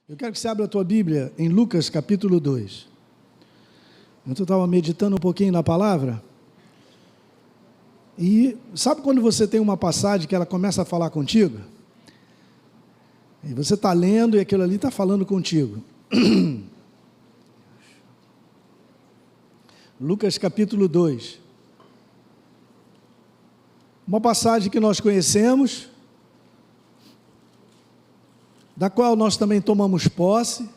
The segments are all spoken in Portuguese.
Eu quero que você abra a tua Bíblia em Lucas capítulo 2. Eu estava meditando um pouquinho na palavra. E sabe quando você tem uma passagem que ela começa a falar contigo? E você está lendo e aquilo ali está falando contigo. Lucas capítulo 2. Uma passagem que nós conhecemos, da qual nós também tomamos posse.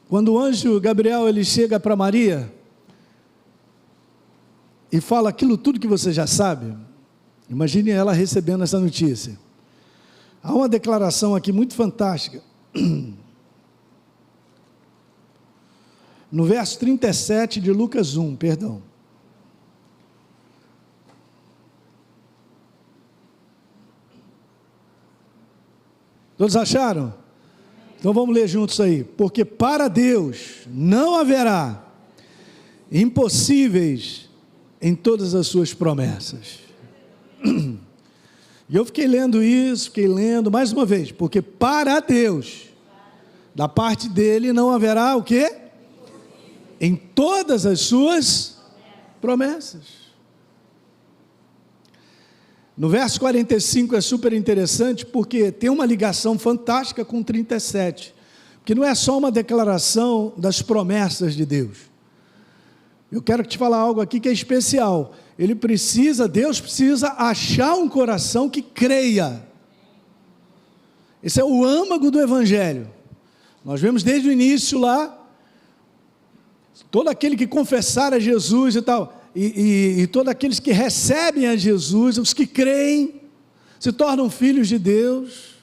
Quando o anjo Gabriel ele chega para Maria e fala aquilo tudo que você já sabe, imagine ela recebendo essa notícia. Há uma declaração aqui muito fantástica. No verso 37 de Lucas 1, perdão. Todos acharam? Então vamos ler juntos aí. Porque para Deus não haverá impossíveis em todas as suas promessas. E eu fiquei lendo isso, fiquei lendo mais uma vez. Porque para Deus, da parte dele não haverá o quê? Em todas as suas promessas. No verso 45 é super interessante, porque tem uma ligação fantástica com 37, porque não é só uma declaração das promessas de Deus. Eu quero te falar algo aqui que é especial. Deus precisa achar um coração que creia. Esse é o âmago do Evangelho. Nós vemos desde o início lá, todo aquele que confessar a Jesus e tal... E todos aqueles que recebem a Jesus, os que creem, se tornam filhos de Deus.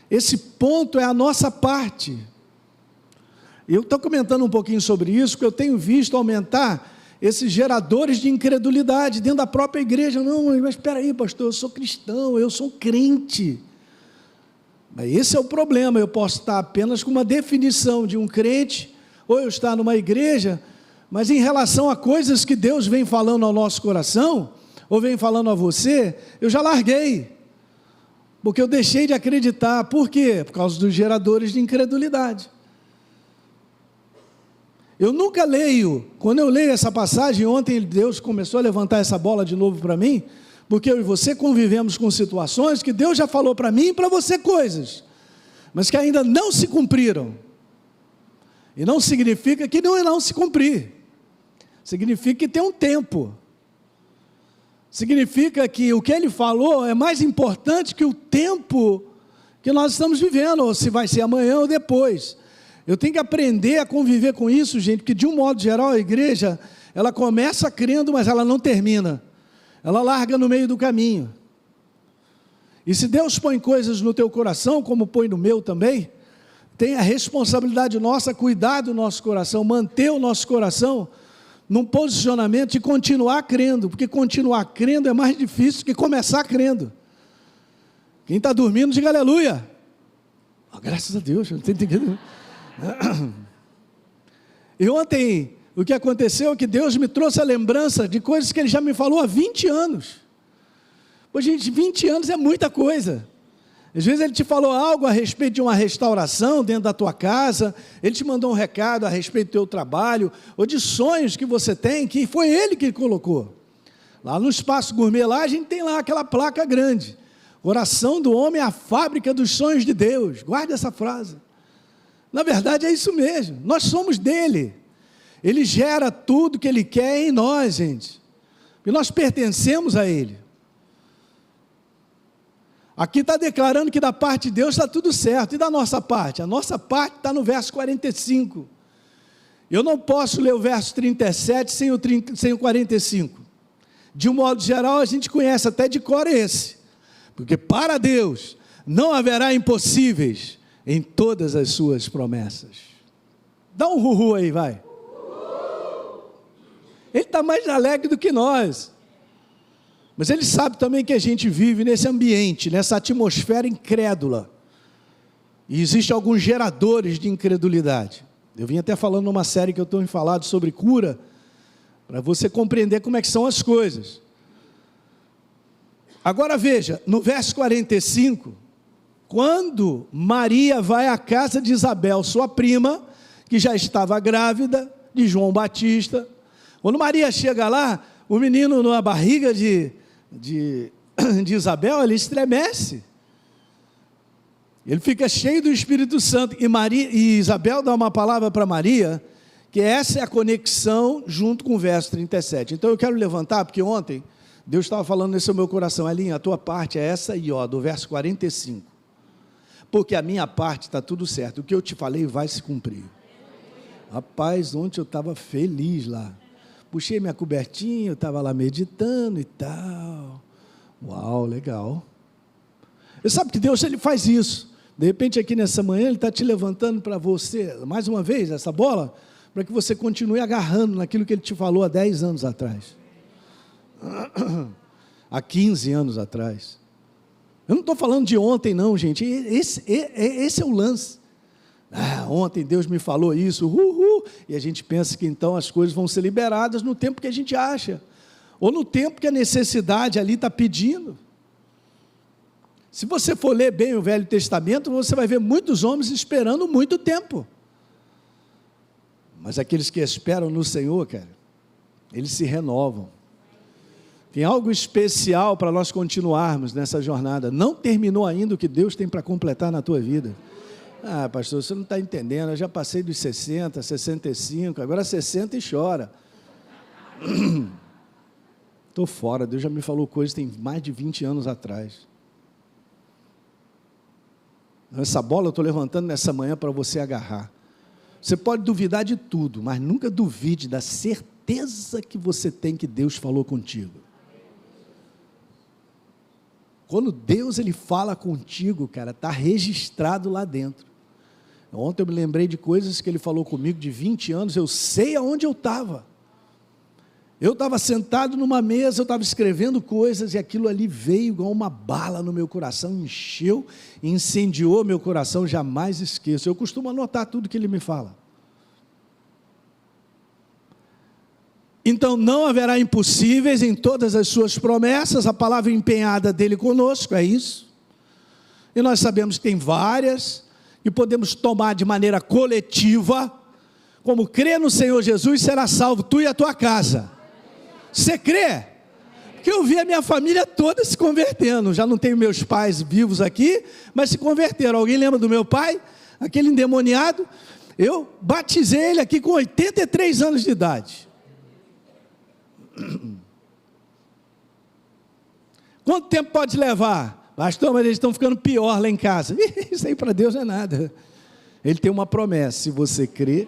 Esse ponto é a nossa parte. Eu estou comentando um pouquinho sobre isso, porque eu tenho visto aumentar esses geradores de incredulidade dentro da própria igreja. Não, mas espera aí, pastor, eu sou cristão, eu sou crente. Mas esse é o problema. Eu posso estar apenas com uma definição de um crente, ou eu estar numa igreja, mas em relação a coisas que Deus vem falando ao nosso coração, ou vem falando a você, eu já larguei, porque eu deixei de acreditar. Por quê? Por causa dos geradores de incredulidade. Eu nunca leio, quando eu leio essa passagem, ontem Deus começou a levantar essa bola de novo para mim, porque eu e você convivemos com situações que Deus já falou para mim e para você coisas, mas que ainda não se cumpriram. E não significa que não se cumprir. Significa que tem um tempo. Significa que o que ele falou é mais importante que o tempo que nós estamos vivendo, ou se vai ser amanhã ou depois. Eu tenho que aprender a conviver com isso, gente, porque de um modo geral a igreja, ela começa crendo, mas ela não termina. Ela larga no meio do caminho. E se Deus põe coisas no teu coração, como põe no meu também, tem a responsabilidade nossa, cuidar do nosso coração, manter o nosso coração num posicionamento de continuar crendo, porque continuar crendo é mais difícil que começar crendo. Quem está dormindo, diga aleluia. Oh, graças a Deus, eu não estou entendendo. E ontem, o que aconteceu é que Deus me trouxe a lembrança de coisas que Ele já me falou há 20 anos. Pô, gente, 20 anos é muita coisa. Às vezes Ele te falou algo a respeito de uma restauração dentro da tua casa, Ele te mandou um recado a respeito do teu trabalho, ou de sonhos que você tem, que foi Ele que colocou. Lá no Espaço Gourmet, lá a gente tem lá aquela placa grande, coração do homem é a fábrica dos sonhos de Deus. Guarde essa frase. Na verdade é isso mesmo, nós somos dele. Ele gera tudo que Ele quer em nós, gente, e nós pertencemos a Ele. Aqui está declarando que da parte de Deus está tudo certo. E da nossa parte? A nossa parte está no verso 45. Eu não posso ler o verso 37 sem o 45. De um modo geral, a gente conhece até de cor esse. Porque para Deus não haverá impossíveis em todas as suas promessas. Dá um uhul aí, vai. Ele está mais alegre do que nós. Mas Ele sabe também que a gente vive nesse ambiente, nessa atmosfera incrédula. E existem alguns geradores de incredulidade. Eu vim até falando numa série que eu tenho falado sobre cura, para você compreender como é que são as coisas. Agora veja, no verso 45, quando Maria vai à casa de Isabel, sua prima, que já estava grávida de João Batista. Quando Maria chega lá, o menino na barriga de Isabel, ele estremece. Ele fica cheio do Espírito Santo. E Isabel dá uma palavra para Maria, que essa é a conexão junto com o verso 37. Então eu quero levantar, porque ontem Deus estava falando nesse meu coração, Elinho, a tua parte é essa aí, ó, do verso 45. Porque a minha parte está tudo certo, o que eu te falei vai se cumprir. Rapaz, ontem eu estava feliz lá. Puxei minha cobertinha, eu estava lá meditando e tal. Uau, legal. Você sabe que Deus, Ele faz isso. De repente aqui nessa manhã Ele está te levantando para você, mais uma vez, essa bola, para que você continue agarrando naquilo que Ele te falou há 10 anos atrás. Há 15 anos atrás. Eu não estou falando de ontem não, gente. Esse é o lance. Ontem Deus me falou isso, e a gente pensa que então as coisas vão ser liberadas no tempo que a gente acha, ou no tempo que a necessidade ali está pedindo. Se você for ler bem o Velho Testamento, você vai ver muitos homens esperando muito tempo, mas aqueles que esperam no Senhor, cara, eles se renovam. Tem algo especial para nós continuarmos nessa jornada. Não terminou ainda o que Deus tem para completar na tua vida. Pastor, você não está entendendo, eu já passei dos 60, 65, agora 60 e chora. Estou fora, Deus já me falou coisas tem mais de 20 anos atrás. Essa bola eu estou levantando nessa manhã para você agarrar. Você pode duvidar de tudo, mas nunca duvide da certeza que você tem que Deus falou contigo. Quando Deus Ele fala contigo, cara, está registrado lá dentro. Ontem eu me lembrei de coisas que Ele falou comigo de 20 anos, eu sei aonde eu estava. Eu estava sentado numa mesa, eu estava escrevendo coisas e aquilo ali veio igual uma bala no meu coração, encheu, incendiou meu coração, jamais esqueço. Eu costumo anotar tudo que Ele me fala. Então não haverá impossíveis em todas as suas promessas, a palavra empenhada dele conosco, é isso. E nós sabemos que tem várias, e podemos tomar de maneira coletiva, como crê no Senhor Jesus, será salvo tu e a tua casa. Você crê? Porque eu vi a minha família toda se convertendo, já não tenho meus pais vivos aqui, mas se converteram. Alguém lembra do meu pai? Aquele endemoniado? Eu batizei ele aqui com 83 anos de idade. Quanto tempo pode levar? Pastor, mas eles estão ficando pior lá em casa. Isso aí para Deus não é nada. Ele tem uma promessa, se você crer.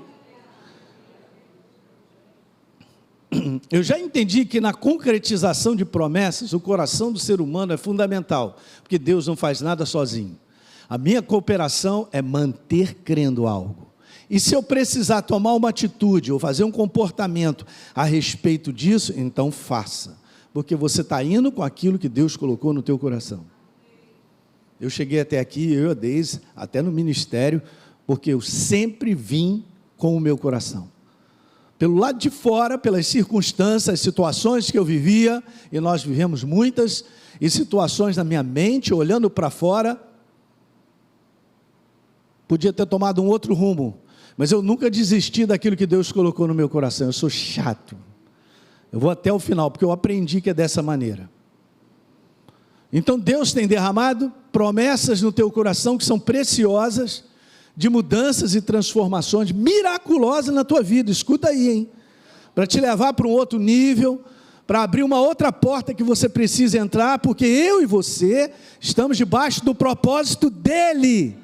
Eu já entendi que na concretização de promessas, o coração do ser humano é fundamental, porque Deus não faz nada sozinho. A minha cooperação é manter crendo algo. E se eu precisar tomar uma atitude ou fazer um comportamento a respeito disso, então faça, porque você está indo com aquilo que Deus colocou no teu coração. Eu cheguei até aqui, eu e a Deise, até no ministério, porque eu sempre vim com o meu coração. Pelo lado de fora, pelas circunstâncias, as situações que eu vivia, e nós vivemos muitas, e situações na minha mente, olhando para fora, podia ter tomado um outro rumo, mas eu nunca desisti daquilo que Deus colocou no meu coração. Eu sou chato, eu vou até o final, porque eu aprendi que é dessa maneira. Então Deus tem derramado promessas no teu coração que são preciosas, de mudanças e transformações miraculosas na tua vida. Escuta aí, hein? Para te levar para um outro nível, para abrir uma outra porta que você precisa entrar, porque eu e você estamos debaixo do propósito dEle.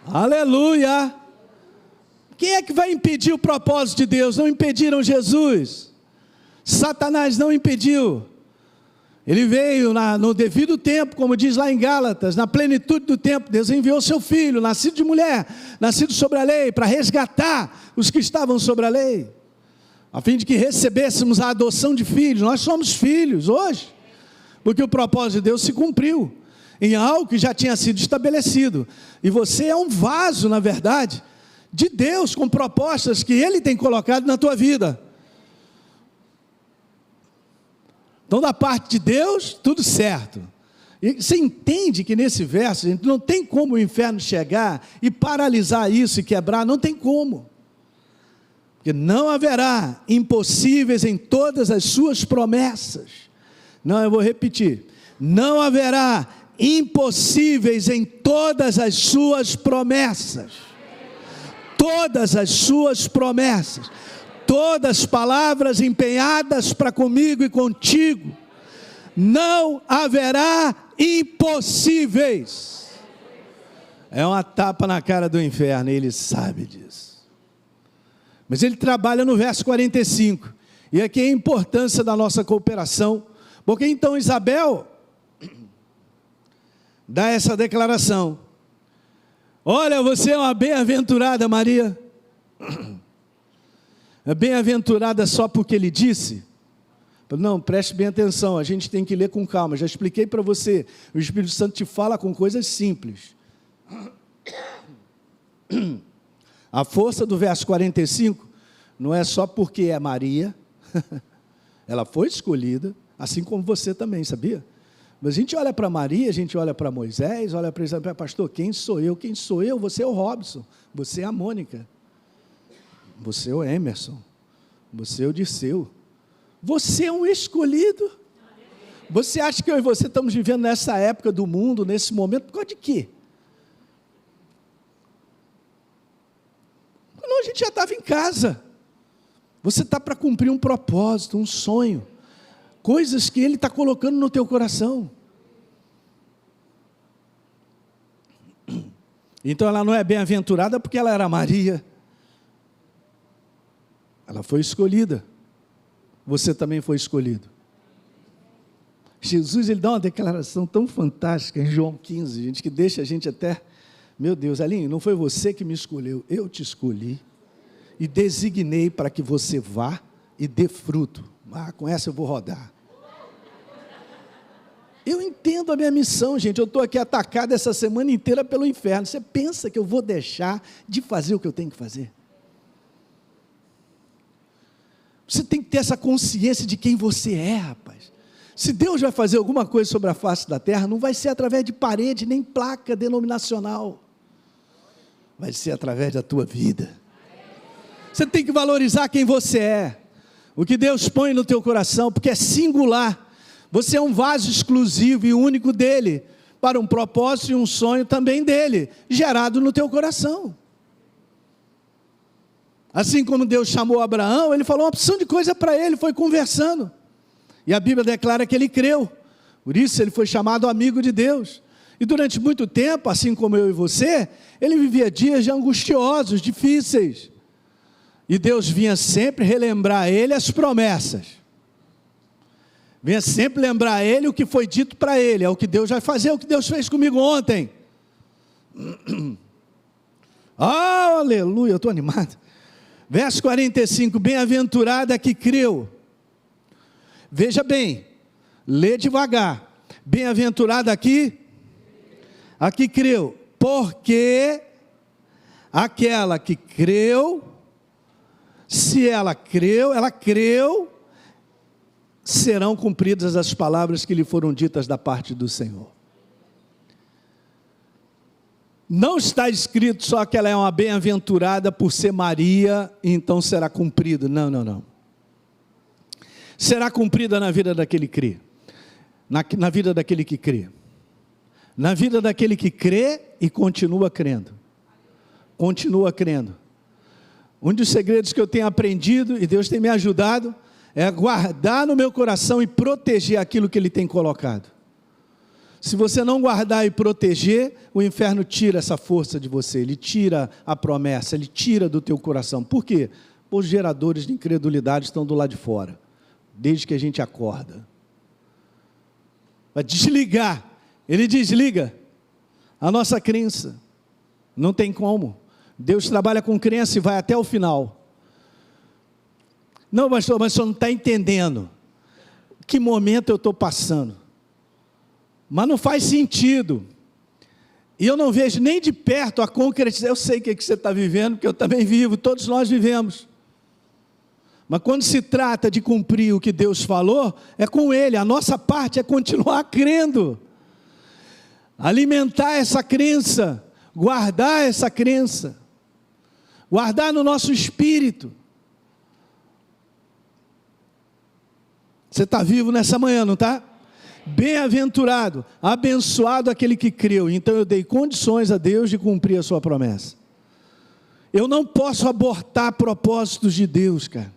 Aleluia! Quem é que vai impedir o propósito de Deus? Não impediram Jesus. Satanás não impediu. Ele veio no devido tempo, como diz lá em Gálatas, na plenitude do tempo. Deus enviou seu filho, nascido de mulher, nascido sobre a lei, para resgatar os que estavam sobre a lei, a fim de que recebêssemos a adoção de filhos. Nós somos filhos hoje, porque o propósito de Deus se cumpriu em algo que já tinha sido estabelecido. E você é um vaso, na verdade, de Deus, com propostas que Ele tem colocado na tua vida. Então, da parte de Deus, tudo certo. E você entende que nesse verso, gente, não tem como o inferno chegar e paralisar isso e quebrar, não tem como. Porque não haverá impossíveis em todas as suas promessas. Não, eu vou repetir. Não haverá impossíveis em todas as suas promessas. Todas as suas promessas. Todas as palavras empenhadas para comigo e contigo. Não haverá impossíveis. É uma tapa na cara do inferno, ele sabe disso. Mas ele trabalha no verso 45. E aqui é a importância da nossa cooperação. Porque então Isabel dá essa declaração. Olha, você é uma bem-aventurada, Maria. É bem-aventurada só porque ele disse? Não, preste bem atenção, a gente tem que ler com calma. Já expliquei para você, o Espírito Santo te fala com coisas simples. A força do verso 45 não é só porque é Maria, ela foi escolhida, assim como você também, sabia? Mas a gente olha para Maria, a gente olha para Moisés, olha para Isabel, pastor, quem sou eu? Quem sou eu? Você é o Robson, você é a Mônica, você é o Emerson, você é o Dirceu. Você é um escolhido. Você acha que eu e você estamos vivendo nessa época do mundo, nesse momento, por causa de quê? Não, a gente já estava em casa. Você está para cumprir um propósito, um sonho. Coisas que Ele está colocando no teu coração. Então ela não é bem-aventurada porque ela era Maria. Ela foi escolhida. Você também foi escolhido. Jesus, ele dá uma declaração tão fantástica em João 15, gente, que deixa a gente até, meu Deus, Aline, não foi você que me escolheu, eu te escolhi e designei para que você vá e dê fruto. Com essa eu vou rodar. Eu entendo a minha missão, gente, eu estou aqui atacado essa semana inteira pelo inferno. Você pensa que eu vou deixar de fazer o que eu tenho que fazer? Você tem que ter essa consciência de quem você é, rapaz. Se Deus vai fazer alguma coisa sobre a face da terra, não vai ser através de parede, nem placa denominacional. Vai ser através da tua vida. Você tem que valorizar quem você é. O que Deus põe no teu coração, porque é singular. Você é um vaso exclusivo e único dele, para um propósito e um sonho também dele, gerado no teu coração. Assim como Deus chamou Abraão, ele falou uma opção de coisa para ele, foi conversando. E a Bíblia declara que ele creu. Por isso ele foi chamado amigo de Deus. E durante muito tempo, assim como eu e você, ele vivia dias angustiosos, difíceis. E Deus vinha sempre relembrar a ele as promessas. Vinha sempre lembrar a ele o que foi dito para ele. É o que Deus vai fazer, é o que Deus fez comigo ontem. Aleluia, eu estou animado. Verso 45, bem-aventurada que creu. Veja bem, lê devagar. Bem-aventurada aqui creu. Porque aquela que creu, se ela creu, serão cumpridas as palavras que lhe foram ditas da parte do Senhor. Não está escrito só que ela é uma bem-aventurada por ser Maria, e então será cumprido. Não. Será cumprida na vida daquele que crê. Na vida daquele que crê. Na vida daquele que crê e continua crendo. Continua crendo. Um dos segredos que eu tenho aprendido, e Deus tem me ajudado, é guardar no meu coração e proteger aquilo que Ele tem colocado. Se você não guardar e proteger, o inferno tira essa força de você, ele tira a promessa, ele tira do teu coração. Por quê? Os geradores de incredulidade estão do lado de fora, desde que a gente acorda. Vai desligar, ele desliga a nossa crença, não tem como. Deus trabalha com crença e vai até o final. Não, pastor, mas o senhor não está entendendo que momento eu estou passando. Mas não faz sentido, e eu não vejo nem de perto a concretização. Eu sei o que você está vivendo, porque eu também vivo, todos nós vivemos, mas quando se trata de cumprir o que Deus falou, é com Ele, a nossa parte é continuar crendo, alimentar essa crença, guardar essa crença, guardar no nosso espírito. Você está vivo nessa manhã, não está? Bem-aventurado, abençoado aquele que creu. Então eu dei condições a Deus de cumprir a sua promessa. Eu não posso abortar propósitos de Deus, cara.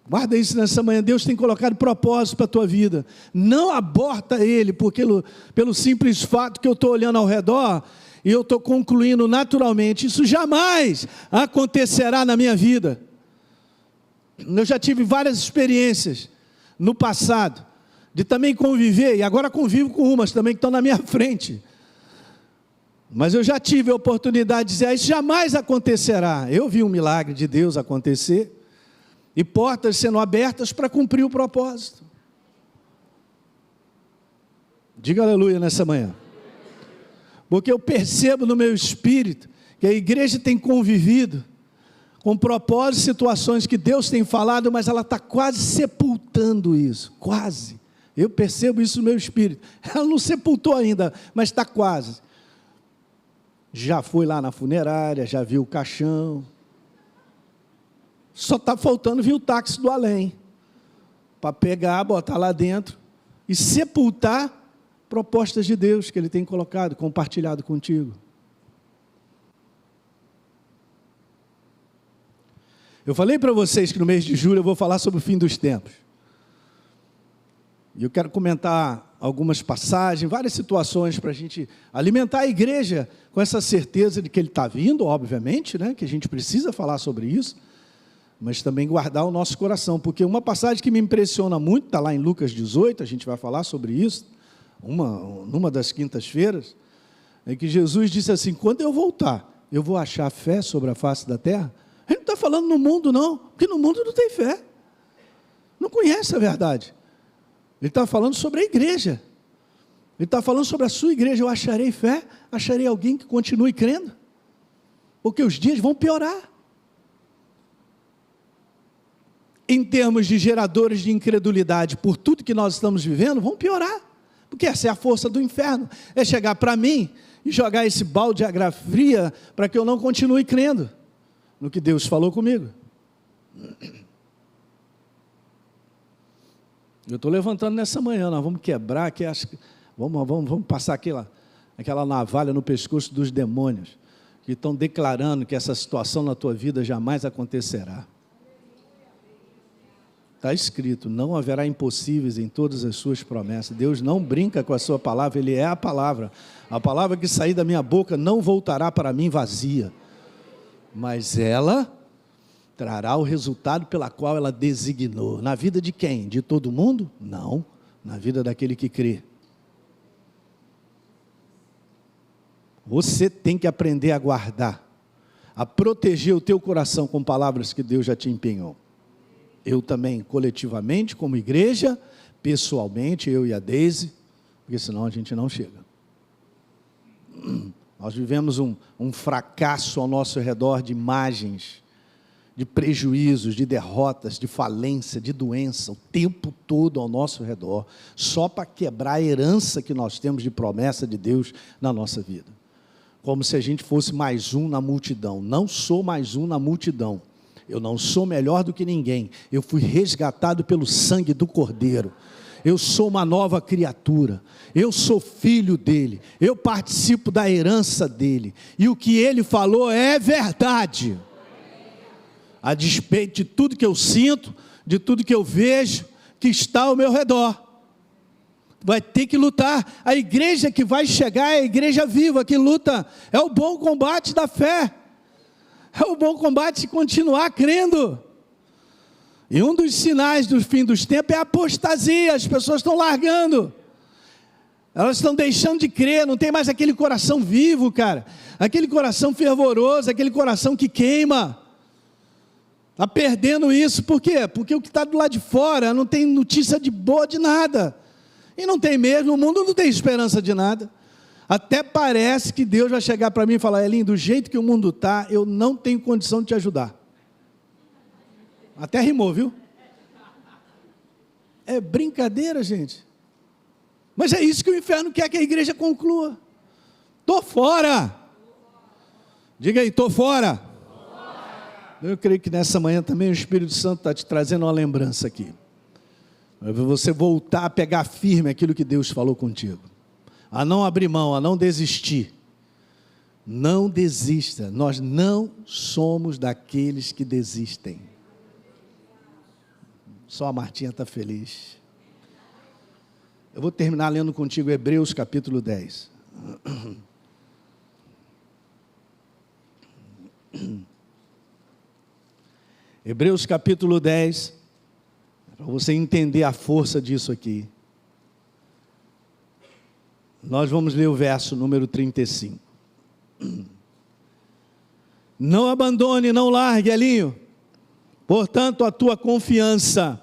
Guarda isso nessa manhã. Deus tem colocado propósito para a tua vida. Não aborta ele, porque pelo simples fato que eu estou olhando ao redor e eu estou concluindo naturalmente, isso jamais acontecerá na minha vida. Eu já tive várias experiências no passado, de também conviver, e agora convivo com umas também que estão na minha frente, mas eu já tive a oportunidade de dizer, isso jamais acontecerá. Eu vi um milagre de Deus acontecer, e portas sendo abertas para cumprir o propósito. Diga aleluia nessa manhã, porque eu percebo no meu espírito, que a igreja tem convivido, com propósitos e situações que Deus tem falado, mas ela está quase sepultando isso, quase. Eu percebo isso no meu espírito. Ela não sepultou ainda, mas está quase. Já foi lá na funerária, já viu o caixão. Só está faltando vir o táxi do além, para pegar, botar lá dentro e sepultar propostas de Deus que Ele tem colocado, compartilhado contigo. Eu falei para vocês que no mês de julho eu vou falar sobre o fim dos tempos. E eu quero comentar algumas passagens, várias situações para a gente alimentar a igreja com essa certeza de que Ele está vindo, obviamente, né? Que a gente precisa falar sobre isso, mas também guardar o nosso coração, porque uma passagem que me impressiona muito, está lá em Lucas 18, a gente vai falar sobre isso, numa das quintas-feiras, é que Jesus disse assim, quando eu voltar, eu vou achar fé sobre a face da terra? Ele não está falando no mundo não, porque no mundo não tem fé, não conhece a verdade. Ele está falando sobre a igreja, ele está falando sobre a sua igreja. Eu acharei fé, acharei alguém que continue crendo, porque os dias vão piorar, em termos de geradores de incredulidade, por tudo que nós estamos vivendo, vão piorar, porque essa é a força do inferno, é chegar para mim e jogar esse balde de água fria, para que eu não continue crendo no que Deus falou comigo. Eu estou levantando nessa manhã, nós vamos quebrar, vamos passar aquela navalha no pescoço dos demônios, que estão declarando que essa situação na tua vida jamais acontecerá. Está escrito, não haverá impossíveis em todas as suas promessas. Deus não brinca com a sua palavra, Ele é a palavra que sair da minha boca não voltará para mim vazia, mas ela trará o resultado pela qual ela designou. Na vida de quem? De todo mundo? Não, na vida daquele que crê. Você tem que aprender a guardar, a proteger o teu coração com palavras que Deus já te empenhou. Eu também, coletivamente, como igreja, pessoalmente, eu e a Deise, porque senão a gente não chega. Nós vivemos um fracasso ao nosso redor de imagens, de prejuízos, de derrotas, de falência, de doença, o tempo todo ao nosso redor, só para quebrar a herança que nós temos de promessa de Deus na nossa vida. Como se a gente fosse mais um na multidão. Não sou mais um na multidão. Eu não sou melhor do que ninguém. Eu fui resgatado pelo sangue do Cordeiro. Eu sou uma nova criatura. Eu sou filho dele. Eu participo da herança dele. E o que ele falou é verdade. A despeito de tudo que eu sinto, de tudo que eu vejo, que está ao meu redor. Vai ter que lutar. A igreja que vai chegar é a igreja viva, que luta. É o bom combate da fé. É o bom combate de continuar crendo. E um dos sinais do fim dos tempos é a apostasia. As pessoas estão largando. Elas estão deixando de crer. Não tem mais aquele coração vivo, cara. Aquele coração fervoroso, aquele coração que queima. Está perdendo isso. Por quê? Porque o que está do lado de fora não tem notícia de boa de nada. E não tem mesmo. O mundo não tem esperança de nada. Até parece que Deus vai chegar para mim e falar, Elinho, do jeito que o mundo está, eu não tenho condição de te ajudar. Até rimou, viu? É brincadeira, gente. Mas é isso que o inferno quer que a igreja conclua. Estou fora. Diga aí, estou fora. Eu creio que nessa manhã também o Espírito Santo está te trazendo uma lembrança aqui. Para você voltar a pegar firme aquilo que Deus falou contigo. A não abrir mão, a não desistir. Não desista. Nós não somos daqueles que desistem. Só a Martinha está feliz. Eu vou terminar lendo contigo Hebreus capítulo 10. Hebreus capítulo 10, para você entender a força disso aqui. Nós vamos ler o verso número 35. Não abandone, não largue, Elinho, portanto, a tua confiança,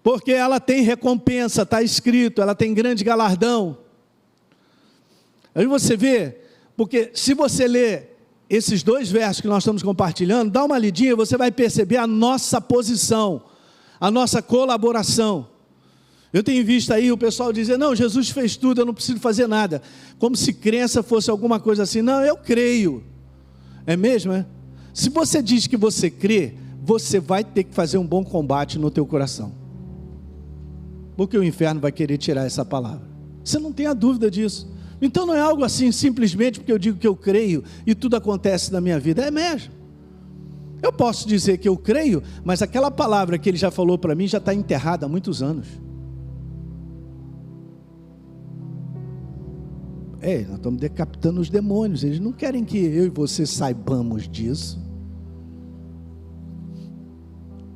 porque ela tem recompensa, está escrito, ela tem grande galardão. Aí você vê, porque se você ler esses 2 versos que nós estamos compartilhando, dá uma lidinha, você vai perceber a nossa posição, a nossa colaboração. Eu tenho visto aí o pessoal dizer, não, Jesus fez tudo, eu não preciso fazer nada, como se crença fosse alguma coisa assim. Não, eu creio. É mesmo, é? Se você diz que você crê, você vai ter que fazer um bom combate no teu coração, porque o inferno vai querer tirar essa palavra. Você não tem a dúvida disso. Então não é algo assim, simplesmente porque eu digo que eu creio e tudo acontece na minha vida. É mesmo. Eu posso dizer que eu creio, mas aquela palavra que ele já falou para mim já está enterrada há muitos anos. Nós estamos decapitando os demônios. Eles não querem que eu e você saibamos disso.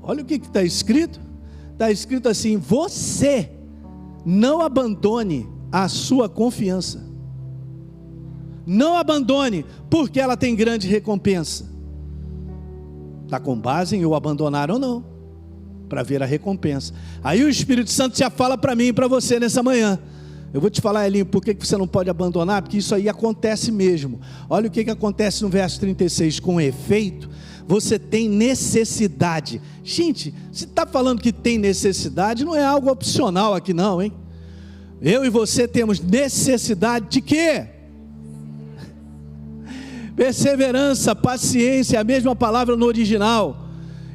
Olha o que está escrito. Está escrito assim: você não abandone a sua confiança. Não abandone, porque ela tem grande recompensa. Está com base em eu abandonar ou não, para ver a recompensa. Aí o Espírito Santo já fala para mim e para você nessa manhã. Eu vou te falar, Elinho, por que você não pode abandonar? Porque isso aí acontece mesmo. Olha o que acontece no verso 36. Com efeito, você tem necessidade. Gente, se está falando que tem necessidade, não é algo opcional aqui não, hein? Eu e você temos necessidade de quê? Perseverança, paciência, é a mesma palavra no original.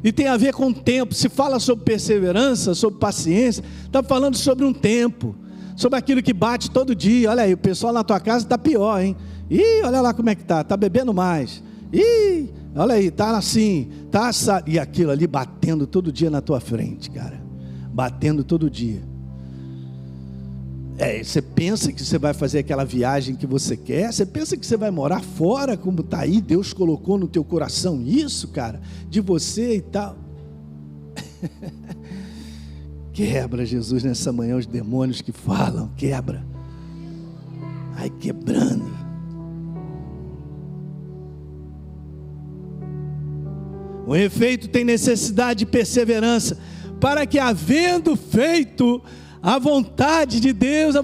E tem a ver com tempo. Se fala sobre perseverança, sobre paciência, está falando sobre um tempo. Sobre aquilo que bate todo dia. Olha aí, o pessoal na tua casa está pior, hein? Ih, olha lá como é que está bebendo mais. Ih, olha aí, está assim, está assado. E aquilo ali batendo todo dia na tua frente, cara. Batendo todo dia. Você pensa que você vai fazer aquela viagem que você quer? Você pensa que você vai morar fora, como está aí? Deus colocou no teu coração isso, cara, de você e tal. Quebra, Jesus, nessa manhã os demônios que falam, quebra. Ai, quebrando. O efeito tem necessidade de perseverança, para que, havendo feito a vontade de Deus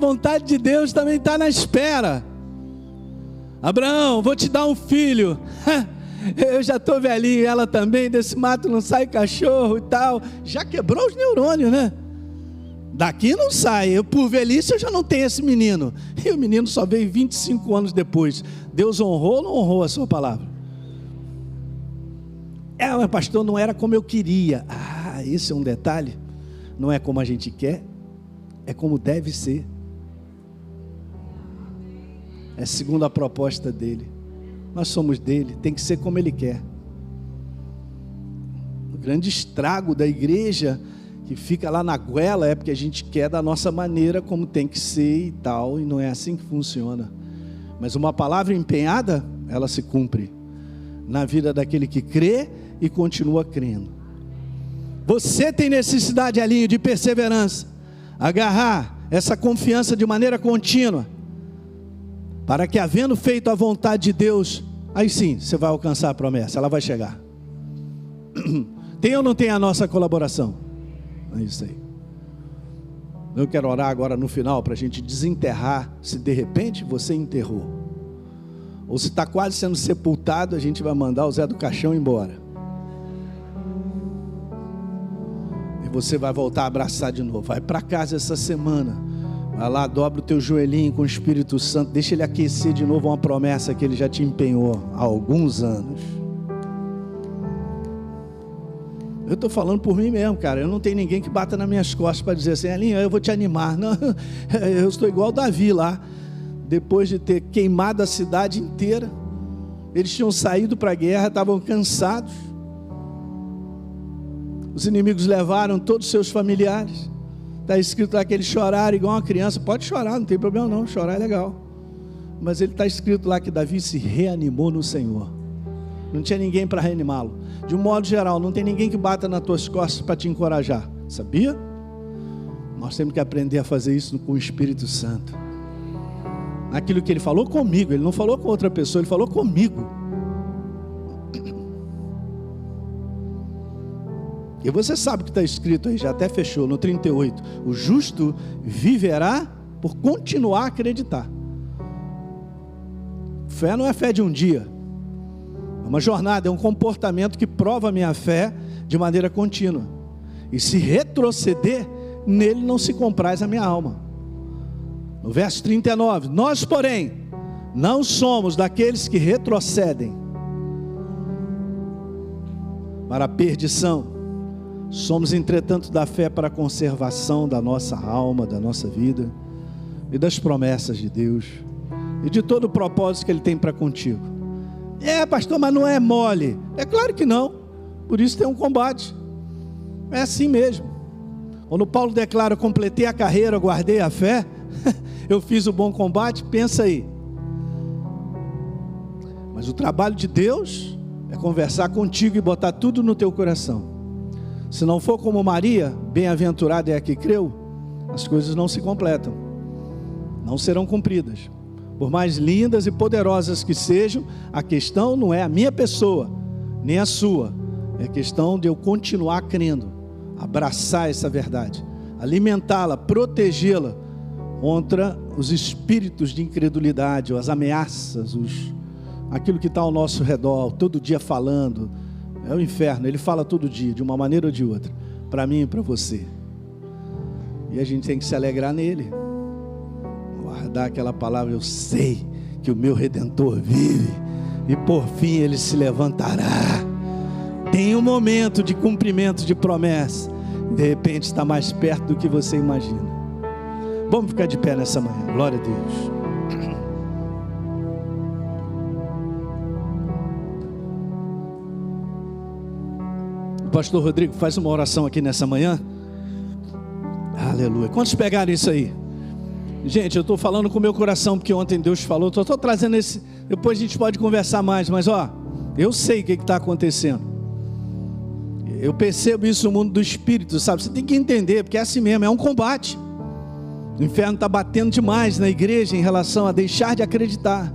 também está na espera. Abraão, vou te dar um filho. Eu já estou velhinho, ela também, desse mato não sai cachorro e tal. Já quebrou os neurônios, né? Daqui não sai. Eu, por velhice, eu já não tenho esse menino. E o menino só veio 25 anos depois. Deus honrou ou não honrou a sua palavra? Mas pastor, não era como eu queria. Esse é um detalhe. Não é como a gente quer, é como deve ser. É segundo a proposta dele. Nós somos dele, tem que ser como ele quer. O grande estrago da igreja que fica lá na goela é porque a gente quer da nossa maneira, como tem que ser e tal, e não é assim que funciona. Mas uma palavra empenhada, ela se cumpre na vida daquele que crê e continua crendo. Você tem necessidade, Elinho, de perseverança, agarrar essa confiança de maneira contínua, para que, havendo feito a vontade de Deus, aí sim, você vai alcançar a promessa, ela vai chegar. Tem ou não tem a nossa colaboração? É isso aí. Eu quero orar agora no final, para a gente desenterrar, se de repente você enterrou, ou se está quase sendo sepultado, a gente vai mandar o Zé do Caixão embora. E você vai voltar a abraçar de novo. Vai para casa essa semana, vai lá, dobra o teu joelhinho com o Espírito Santo, deixa ele aquecer de novo uma promessa que ele já te empenhou há alguns anos. Eu estou falando por mim mesmo, cara. Eu não tenho ninguém que bata nas minhas costas para dizer assim: Elinho, eu vou te animar. Não, eu estou igual Davi lá, depois de ter queimado a cidade inteira. Eles tinham saído para a guerra, estavam cansados. Os inimigos levaram todos os seus familiares. Está escrito lá que eles choraram igual uma criança. Pode chorar, não tem problema não, chorar é legal. Mas ele está escrito lá que Davi se reanimou no Senhor. Não tinha ninguém para reanimá-lo. De um modo geral, não tem ninguém que bata nas tuas costas para te encorajar. Sabia? Nós temos que aprender a fazer isso com o Espírito Santo. Aquilo que ele falou comigo, ele não falou com outra pessoa, ele falou comigo. E você sabe o que está escrito aí, já até fechou, no 38. O justo viverá por continuar a acreditar. Fé não é fé de um dia. É uma jornada, é um comportamento que prova a minha fé de maneira contínua. E se retroceder, nele não se compraz a minha alma. No verso 39, nós, porém, não somos daqueles que retrocedem para a perdição. Somos, entretanto, da fé para a conservação da nossa alma, da nossa vida e das promessas de Deus e de todo o propósito que Ele tem para contigo. Pastor, mas não é mole. É claro que não. Por isso tem um combate. É assim mesmo. Quando Paulo declara: completei a carreira, guardei a fé, eu fiz o bom combate, pensa aí. Mas o trabalho de Deus é conversar contigo e botar tudo no teu coração. Se não for como Maria, bem-aventurada é a que creu, as coisas não se completam, não serão cumpridas. Por mais lindas e poderosas que sejam, a questão não é a minha pessoa, nem a sua. É questão de eu continuar crendo, abraçar essa verdade, alimentá-la, protegê-la contra os espíritos de incredulidade, as ameaças, aquilo que está ao nosso redor, todo dia falando. É o inferno, ele fala todo dia, de uma maneira ou de outra, para mim e para você. E a gente tem que se alegrar nele, guardar aquela palavra: eu sei que o meu Redentor vive, e por fim ele se levantará. Tem um momento de cumprimento de promessa, de repente está mais perto do que você imagina. Vamos ficar de pé nessa manhã, glória a Deus. Pastor Rodrigo faz uma oração aqui nessa manhã. Aleluia. Quantos pegaram isso aí? Gente, eu estou falando com o meu coração, porque ontem Deus falou. Estou trazendo esse. Depois a gente pode conversar mais, mas eu sei o que está acontecendo. Eu percebo isso no mundo do espírito, sabe? Você tem que entender, porque é assim mesmo, é um combate. O inferno está batendo demais na igreja em relação a deixar de acreditar.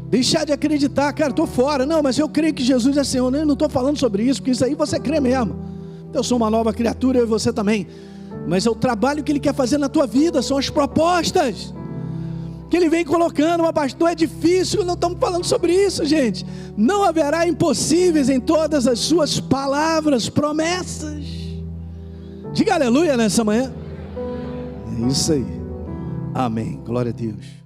Deixar de acreditar, cara, estou fora. Não, mas eu creio que Jesus é Senhor. Eu não estou falando sobre isso, porque isso aí você crê mesmo. Eu sou uma nova criatura, eu e você também. Mas é o trabalho que Ele quer fazer na tua vida, são as propostas que Ele vem colocando. Mas pastor, é difícil. Não estamos falando sobre isso, gente. Não haverá impossíveis em todas as suas palavras, promessas. Diga aleluia nessa manhã. É isso aí. Amém, glória a Deus.